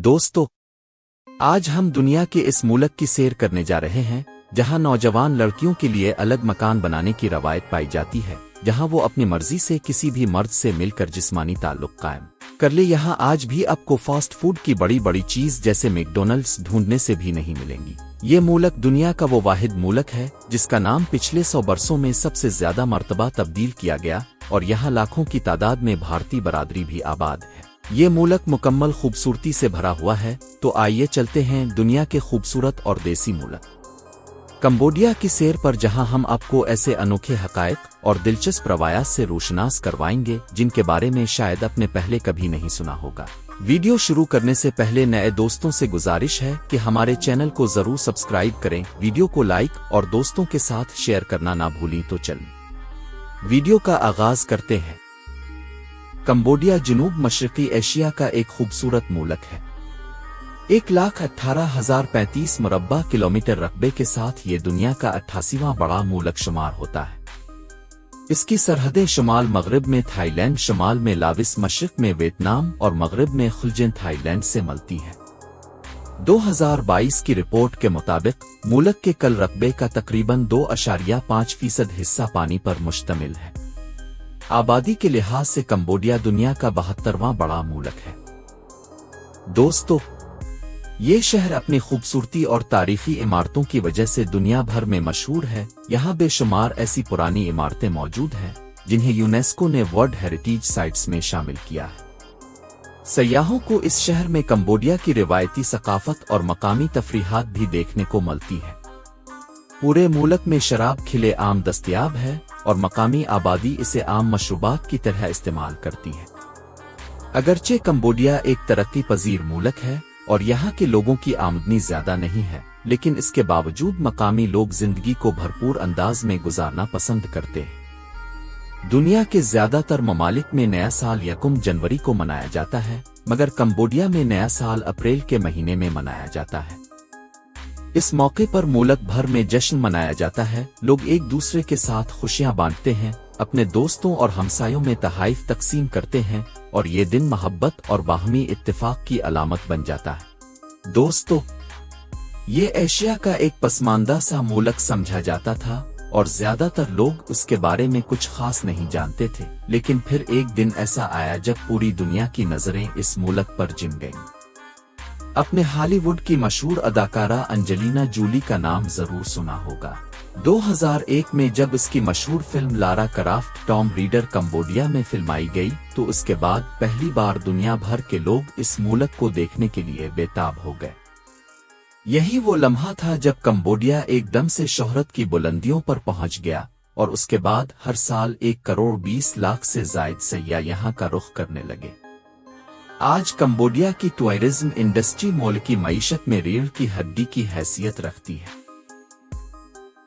दोस्तों, आज हम दुनिया के इस मुल्क की सैर करने जा रहे हैं जहां नौजवान लड़कियों के लिए अलग मकान बनाने की रवायत पाई जाती है, जहां वो अपनी मर्जी से किसी भी मर्द से मिलकर जिस्मानी ताल्लुक कायम कर ले। यहाँ आज भी आपको फास्ट फूड की बड़ी बड़ी चीज जैसे मैकडॉनल्ड्स ढूंढने से भी नहीं मिलेंगी। ये मुल्क दुनिया का वो वाहिद मुल्क है जिसका नाम पिछले 100 बरसों में सबसे ज्यादा मर्तबा तब्दील किया गया और यहाँ लाखों की तादाद में भारतीय बरादरी भी आबाद है। ये मुल्क मुकम्मल खूबसूरती से भरा हुआ है, तो आइए चलते हैं दुनिया के खूबसूरत और देसी मुल्क कंबोडिया की सैर पर, जहां हम आपको ऐसे अनोखे हकायक और दिलचस्प रवायात से रोशनास करवाएंगे जिनके बारे में शायद आपने पहले कभी नहीं सुना होगा। वीडियो शुरू करने से पहले नए दोस्तों से गुजारिश है कि हमारे चैनल को जरूर सब्सक्राइब करें, वीडियो को लाइक और दोस्तों के साथ शेयर करना ना भूलें। तो चलें वीडियो का आगाज करते हैं। कंबोडिया जनूब मशरकी एशिया का एक खूबसूरत मुल्क है। 1,18,035 मुरब्बा किलोमीटर रकबे के साथ ये दुनिया का 88वां बड़ा मुल्क शुमार होता है। इसकी सरहदें शुमाल मगरिब में थाईलैंड, शुमाल में लाविस, मशरिक में वियतनाम और मगरिब में खुलजेन थाईलैंड से मिलती हैं। 2022 की रिपोर्ट के मुताबिक मुल्क के कल रकबे का तकरीबन 2.5% हिस्सा पानी पर मुश्तमिल है। आबादी के लिहाज से कंबोडिया दुनिया का 72वां बड़ा मुल्क है। दोस्तों, ये शहर अपनी खूबसूरती और तारीखी इमारतों की वजह से दुनिया भर में मशहूर है। यहाँ बेशुमार ऐसी पुरानी इमारतें मौजूद हैं जिन्हें यूनेस्को ने वर्ल्ड हेरिटेज साइट्स में शामिल किया है। सयाहों को इस शहर में कंबोडिया की रिवायती सकाफत और मकामी तफरीहात भी देखने को मिलती है। पूरे मुल्क में शराब खिले आम दस्तयाब है और मकामी आबादी इसे आम मशरूबात की तरह इस्तेमाल करती है। अगरचे कंबोडिया एक तरक्की पजीर मुल्क है और यहाँ के लोगों की आमदनी ज्यादा नहीं है, लेकिन इसके बावजूद मकामी लोग जिंदगी को भरपूर अंदाज में गुजारना पसंद करते हैं। दुनिया के ज्यादातर ममालिक में नया साल 1 जनवरी को मनाया जाता है, मगर कंबोडिया में नया साल अप्रैल के महीने में मनाया जाता है। इस मौके पर मुल्क भर में जश्न मनाया जाता है। लोग एक दूसरे के साथ खुशियां बांटते हैं, अपने दोस्तों और हमसायों में तहाइफ तकसीम करते हैं और ये दिन मोहब्बत और बाहमी इत्तेफाक की अलामत बन जाता है। दोस्तों, ये एशिया का एक पसमानदा सा मुल्क समझा जाता था और ज्यादातर लोग उसके बारे में कुछ खास नहीं जानते थे, लेकिन फिर एक दिन ऐसा आया जब पूरी दुनिया की नजरें इस मुल्क पर जिम गईं। अपने हॉलीवुड की मशहूर अदाकारा एंजेलिना जूली का नाम जरूर सुना होगा। 2001 में जब इसकी मशहूर film Lara craft Tom reader Cambodia में फिल्माई गई, तो उसके बाद पहली बार दुनिया भर के लोग इस मुल्क को देखने के लिए बेताब हो गए। यही वो लम्हा था जब कंबोडिया एकदम से शोहरत की बुलंदियों पर पहुंच गया और उसके बाद हर साल 1,20,00,000 से जायद सयाह यहाँ का रुख करने लगे। आज कंबोडिया की टूरिज्म इंडस्ट्री मुल्क की मईशत में रीढ़ की हड्डी की हैसियत रखती है।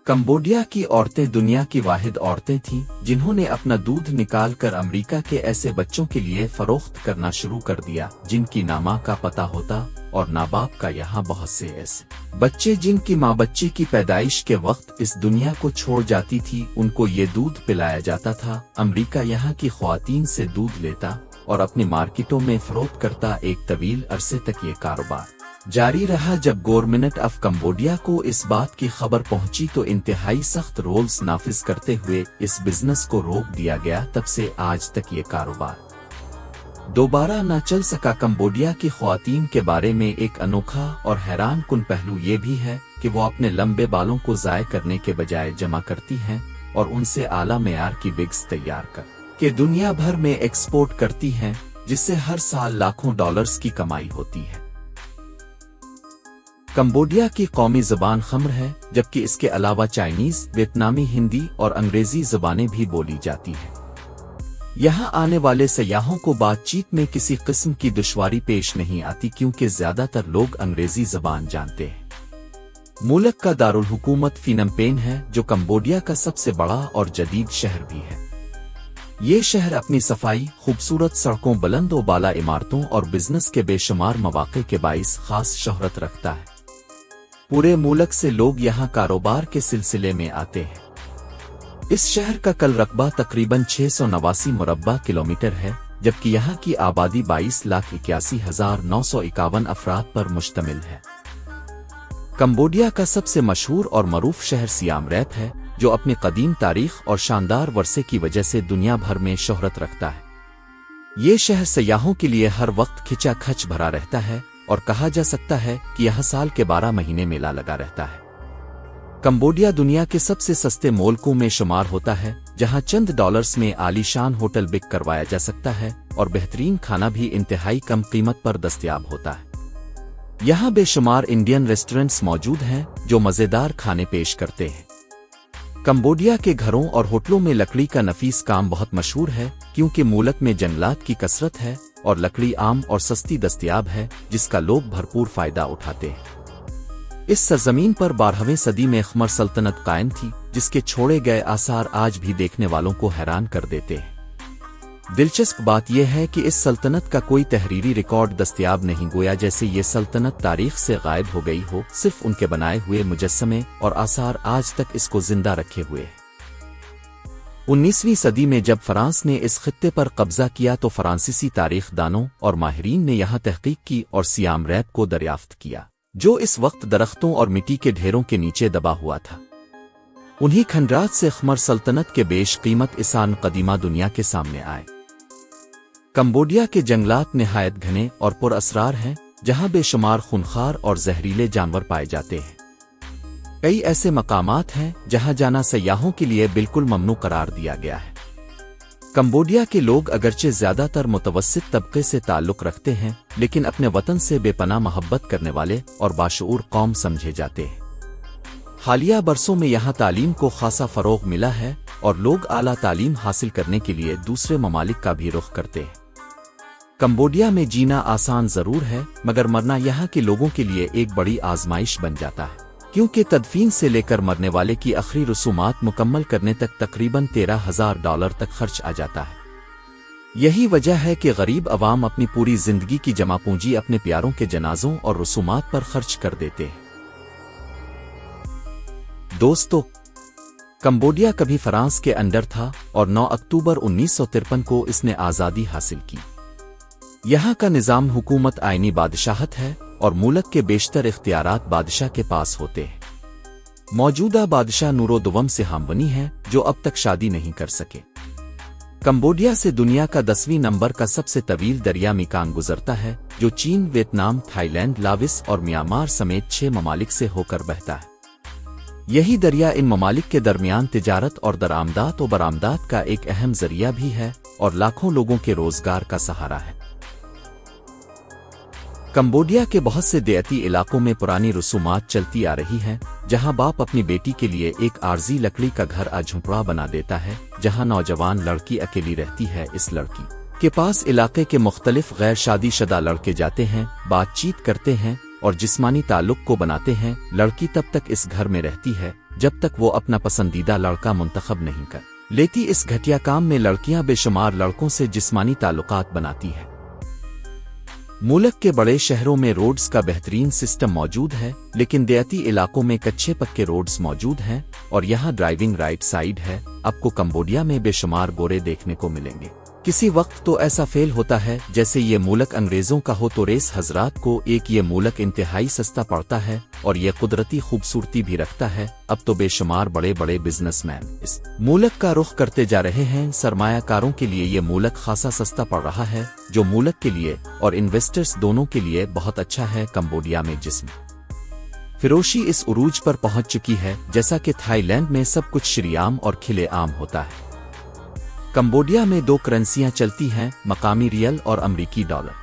कंबोडिया की औरतें दुनिया की वाहिद औरतें थीं जिन्होंने अपना दूध निकालकर अमेरिका के ऐसे बच्चों के लिए फरोख्त करना शुरू कर दिया जिनकी ना माँ का पता होता और ना बाप का। यहाँ बहुत से ऐसे बच्चे जिनकी माँ बच्चे की पैदाइश के वक्त इस दुनिया को छोड़ जाती थी, उनको ये दूध पिलाया जाता था। अमेरिका यहाँ की ख्वातीन से दूध लेता और अपनी मार्केटों में फरोख्त करता। एक तवील अरसे तक ये कारोबार जारी रहा। जब गवर्नमेंट ऑफ कंबोडिया को इस बात की खबर पहुंची तो इंतहाई सख्त रूल्स नाफिज करते हुए इस बिजनेस को रोक दिया गया। तब से आज तक ये कारोबार दोबारा न चल सका। कंबोडिया की ख्वातीन के बारे में एक अनोखा और हैरान कुन पहलू ये भी है कि वो अपने लंबे बालों को ज़ाय करने के बजाय जमा करती हैं और उनसे आला मेयार की विग्स तैयार कर के दुनिया भर में एक्सपोर्ट करती हैं, जिससे हर साल लाखों डॉलर्स की कमाई होती है। कंबोडिया की कौमी ज़बान खम्र है, जबकि इसके अलावा चाइनीज, वियतनामी, हिंदी और अंग्रेजी ज़बानें भी बोली जाती हैं। यहाँ आने वाले सयाहों को बातचीत में किसी किस्म की दुश्वारी पेश नहीं आती क्योंकि ज्यादातर लोग अंग्रेजी ज़बान जानते हैं। मुल्क का दारुल हुकूमत फिनम पेन है, जो कंबोडिया का सबसे बड़ा और जदीद शहर भी है। ये शहर अपनी सफाई, खूबसूरत सड़कों, बुलंद व बाला इमारतों और बिजनेस के बेशुमार मौके के बाइस खास शोहरत रखता है। पूरे मुल्क से लोग यहाँ कारोबार के सिलसिले में आते हैं। इस शहर का कल रकबा तकरीबन 689 मुरब्बा किलोमीटर है, जबकि यहाँ की आबादी 22,81,951 अफराद पर मुश्तमिल है। कंबोडिया का सबसे मशहूर और मरूफ शहर सियाम रैप है, जो अपनी कदीम तारीख और शानदार वर्से की वजह से दुनिया भर में शोहरत रखता है। ये शहर सयाहों के लिए हर वक्त खिंचा खच भरा रहता है और कहा जा सकता है कि यह साल के 12 महीने मेला लगा रहता है। कंबोडिया दुनिया के सबसे सस्ते मुल्कों में शुमार होता है, जहां चंद डॉलर्स में आलीशान होटल बुक करवाया जा सकता है और बेहतरीन खाना भी इंतहाई कम कीमत पर दस्तयाब होता है। यहाँ बेशुमार इंडियन रेस्टोरेंट्स मौजूद हैं जो मज़ेदार खाने पेश करते हैं। कंबोडिया के घरों और होटलों में लकड़ी का नफीस काम बहुत मशहूर है, क्योंकि मुल्क में जंगलात की कसरत है और लकड़ी आम और सस्ती दस्तयाब है, जिसका लोग भरपूर फायदा उठाते हैं। इस सरजमीन पर 12वीं सदी में खमर सल्तनत कायम थी, जिसके छोड़े गए आसार आज भी देखने वालों को हैरान कर देते हैं। दिलचस्प बात यह है कि इस सल्तनत का कोई तहरीरी रिकॉर्ड दस्तयाब नहीं, गोया जैसे ये सल्तनत तारीख से गायब हो गई हो। सिर्फ उनके बनाए हुए मुजस्समे और आसार आज तक इसको जिंदा रखे हुए हैं। 19वीं सदी में जब फ्रांस ने इस खित्ते पर कब्जा किया तो फ्रांसीसी तारीखदानों और माहिरीन ने यहाँ तहकीक की और सियाम रैप को दरियाफ्त किया, जो इस वक्त दरख्तों और मिट्टी के ढेरों के नीचे दबा हुआ था। उन्हीं खंडरात से खमर सल्तनत के बेश कीमत इसान कदीमा दुनिया के सामने आए। कंबोडिया के जंगलात निहायत घने और पुरअसरार हैं, जहां बेशुमार खूनखार और जहरीले जानवर पाए जाते हैं। कई ऐसे मकामात हैं जहां जाना सयाहों के लिए बिल्कुल ममनू करार दिया गया है। कंबोडिया के लोग अगरचे ज्यादातर मुतवस्सित तबके से ताल्लुक रखते हैं, लेकिन अपने वतन से बेपनाह मोहब्बत करने वाले और बाशऊर कौम समझे जाते हैं। हालिया बरसों में यहाँ तालीम को खासा फरोग मिला है और लोग आला तालीम हासिल करने के लिए दूसरे ममालिक का भी रुख करते हैं। कंबोडिया में जीना आसान जरूर है, मगर मरना यहाँ के लोगों के लिए एक बड़ी आजमाइश बन जाता है, क्योंकि तदफीन से लेकर मरने वाले की आखिरी रसूमात मुकम्मल करने तक तकरीबन $13,000 तक खर्च आ जाता है। यही वजह है कि गरीब अवाम अपनी पूरी जिंदगी की जमा पूंजी अपने प्यारों के जनाजों और रसूमात पर खर्च कर देते हैं। दोस्तों, कंबोडिया कभी फ्रांस के अंडर था और 9 अक्टूबर 1953 को इसने आज़ादी हासिल की। यहाँ का निज़ाम हुकूमत आइनी बादशाहत है और मुल्क के बेशतर इख्तियारात बादशाह के पास होते हैं। मौजूदा बादशाह नूरोदवम से हमबनी है, जो अब तक शादी नहीं कर सके। कंबोडिया से दुनिया का 10वीं नंबर का सबसे तवील दरिया मेकांग गुजरता है, जो चीन, वियतनाम, थाईलैंड, लाविस और म्यांमार समेत 6 ममालिक से होकर बहता है। यही दरिया इन ममालिक के दरमियान तिजारत और दरामदात व बरामदात का एक अहम जरिया भी है और लाखों लोगों के रोजगार का सहारा है। कंबोडिया के बहुत से देयती इलाकों में पुरानी रसूमात चलती आ रही हैं, जहां बाप अपनी बेटी के लिए एक आर्जी लकड़ी का घर झुंपड़ा बना देता है, जहां नौजवान लड़की अकेली रहती है। इस लड़की के पास इलाके के मुख्तलिफ गैर शादीशुदा लड़के जाते हैं, बातचीत करते हैं और जिस्मानी ताल्लुक को बनाते हैं। लड़की तब तक इस घर में रहती है जब तक वो अपना पसंदीदा लड़का मुंतखब नहीं कर लेती। इस घटिया काम में लड़कियां बेशुमार लड़कों से जिस्मानी ताल्लुकात बनाती है। मुल्क के बड़े शहरों में रोड्स का बेहतरीन सिस्टम मौजूद है, लेकिन देयती इलाकों में कच्चे पक्के रोड्स मौजूद हैं और यहाँ ड्राइविंग राइट साइड है। आपको कंबोडिया में बेशुमार गोरे देखने को मिलेंगे। किसी वक्त तो ऐसा फेल होता है जैसे ये मुल्क अंग्रेजों का हो, तो रेस हजरात को एक ये मुल्क इंतहाई सस्ता पड़ता है और ये कुदरती खूबसूरती भी रखता है। अब तो बेशुमार बड़े बड़े बिजनेसमैन इस मुल्क का रुख करते जा रहे हैं। सरमायाकारों के लिए ये मुल्क खासा सस्ता पड़ रहा है, जो मुल्क के लिए और इन्वेस्टर्स दोनों के लिए बहुत अच्छा है। कंबोडिया में जिस्म फिरोशी इस उरूज पर पहुंच चुकी है, जैसा कि थाईलैंड में सब कुछ श्रीआम और खिले आम होता है। कंबोडिया में 2 करेंसियां चलती हैं, मकामी रियल और अमरीकी डॉलर।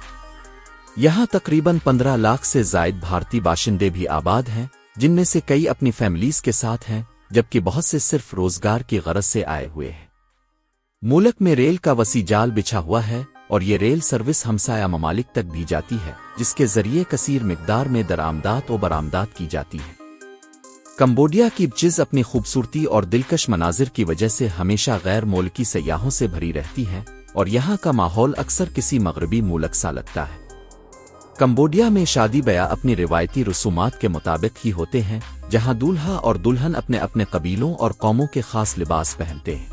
यहाँ तकरीबन 15 लाख से जायद भारतीय बाशिंदे भी आबाद हैं, जिनमें से कई अपनी फैमिलीज के साथ हैं, जबकि बहुत से सिर्फ रोजगार की गरज से आए हुए हैं। मुल्क में रेल का वसी जाल बिछा हुआ है और ये रेल सर्विस हमसाया ममालिक तक भी जाती है, जिसके जरिए कसीर मिकदार में दरामदात और बरामदात की जाती है। कंबोडिया की चीज़ अपनी खूबसूरती और दिलकश मनाजिर की वजह से हमेशा गैर मुल्की सयाहों से भरी रहती है और यहाँ का माहौल अक्सर किसी मगरबी मुल्क सा लगता है। कंबोडिया में शादी ब्याह अपनी रिवायती रसूमात के मुताबिक ही होते हैं, जहाँ दूल्हा और दुल्हन अपने अपने कबीलों और कौमों के खास लिबास पहनते हैं।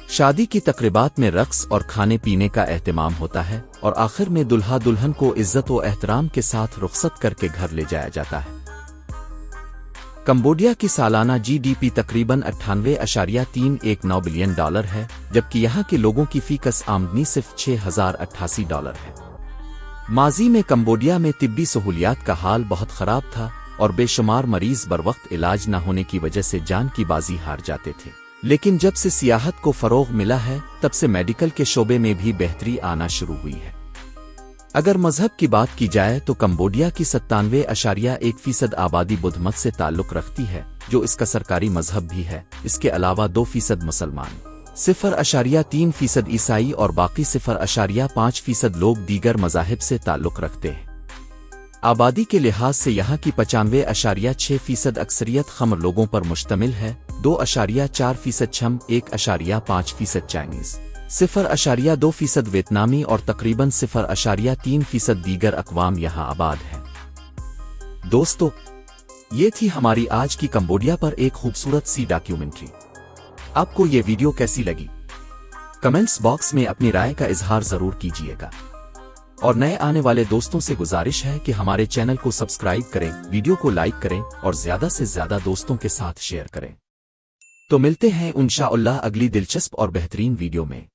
शादी की तकरीबात में रक्स और खाने पीने का एहतमाम होता है और आखिर में दुल्हा दुल्हन को इज्जत व एहतराम के साथ रुखसत करके घर ले जाया जाता है। कंबोडिया की सालाना जीडीपी तकरीबन 98.319 बिलियन डॉलर है, जबकि यहाँ के लोगों की फीकस आमदनी सिर्फ $6088 है। माजी में कंबोडिया में तिब्बी सहूलियात का हाल बहुत खराब था और बेशुमार मरीज बरवक्त इलाज न होने की वजह से जान की बाजी हार जाते थे। लेकिन जब से सियाहत को फरोग मिला है, तब से मेडिकल के शोबे में भी बेहतरी आना शुरू हुई है। अगर मजहब की बात की जाए तो कंबोडिया की 97.1% आबादी बुद्ध मत से ताल्लुक रखती है, जो इसका सरकारी मजहब भी है। इसके अलावा 2% मुसलमान, 0.3% ईसाई और बाकी 0.5% लोग दीगर मजाहिब से ताल्लुक रखते हैं। आबादी के लिहाज से यहाँ की 95.6% अक्सरियत खमर लोगों पर मुश्तमिल है, 2.4% छम, 1.5% चाइनीज, 0.2% वियतनामी और तकरीबन 0.3% दीगर अक़वाम यहाँ आबाद हैं। दोस्तों, ये थी हमारी आज की कंबोडिया पर एक खूबसूरत सी डॉक्यूमेंट्री। आपको ये वीडियो कैसी लगी? कमेंट्स बॉक्स में अपनी राय का इजहार जरूर कीजिएगा और नए आने वाले दोस्तों से गुजारिश है कि हमारे चैनल को सब्सक्राइब करें, वीडियो को लाइक करें और ज्यादा से ज्यादा दोस्तों के साथ शेयर करें। तो मिलते हैं इंशाअल्लाह अगली दिलचस्प और बेहतरीन वीडियो में।